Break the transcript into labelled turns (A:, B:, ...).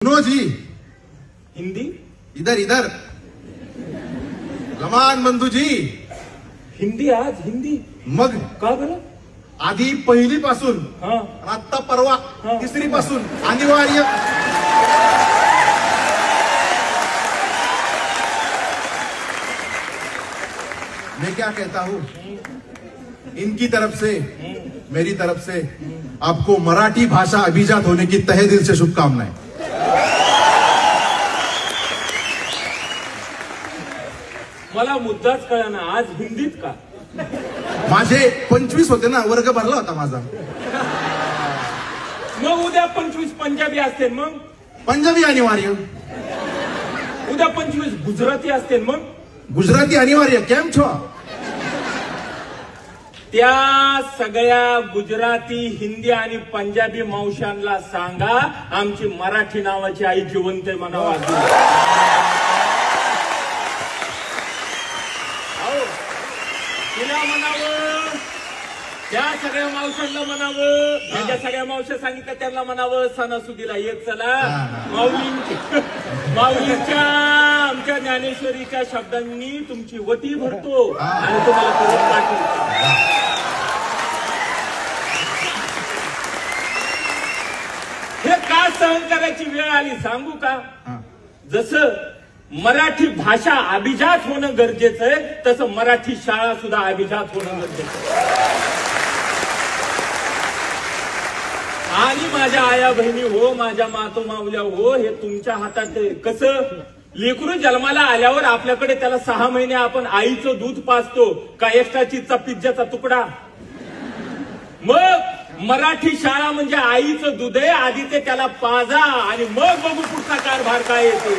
A: No जी
B: हिंदी
A: इधर इधर लमान बंधू जी
B: हिंदी आज हिंदी
A: मग
B: का बरं
A: आधी पहिली पासून
B: हा
A: आता परवा
B: हा.
A: तिसरी पासून अनिवार्य मैं क्या कहता हूँ इनकी तरफ से मेरी तरफ से आपको मराठी भाषा अभिजात होने की तहे दिल से शुभकामनाएं।
B: मला मुद्दाच कळना आज हिंदीत का
A: माझे 25 होते ना, वर्ग भरला होता माझा।
B: मग उद्या 25 पंजाबी असते मग
A: पंजाबी अनिवार्य,
B: उद्या 25 गुजराती असते मग
A: गुजराती अनिवार्य। केम छो?
B: त्या सगळ्या गुजराती हिंदी आणि पंजाबी मावशांना सांगा आमची मराठी नावाची आई जिवंत आहे म्हणावा। तिला म्हणावं, त्या सगळ्या मावशांना म्हणावं, ज्या सगळ्या मावशा सांगितलं त्यांना म्हणावं सणासुदीला येत चला। माऊलींच्या आमच्या ज्ञानेश्वरीच्या शब्दांनी तुमची वटी भरतो आणि तुम्हाला परत पाठवतो। हे का सहन करायची वेळ आली सांगू का? जसं मराठी भाषा अभिजात होणं गरजेचं आहे तसं मराठी शाळा सुद्धा अभिजात होणं गरजेचं आहे। आणि माझ्या आया बहिणी हो, माझ्या मातो मावल्या हो, हे तुमच्या हातात आहे। कसं लेकरू जन्माला आल्यावर आपल्याकडे त्याला 6 महिने आपण आईचं दूध पाजतो का एक्स्ट्रा चीजचा पिझ्झाचा तुकडा? मग मराठी शाळा म्हणजे आईचं दूध आहे, आधी ते त्याला पाजा आणि मग बघू पुढचा कारभार काय येतो।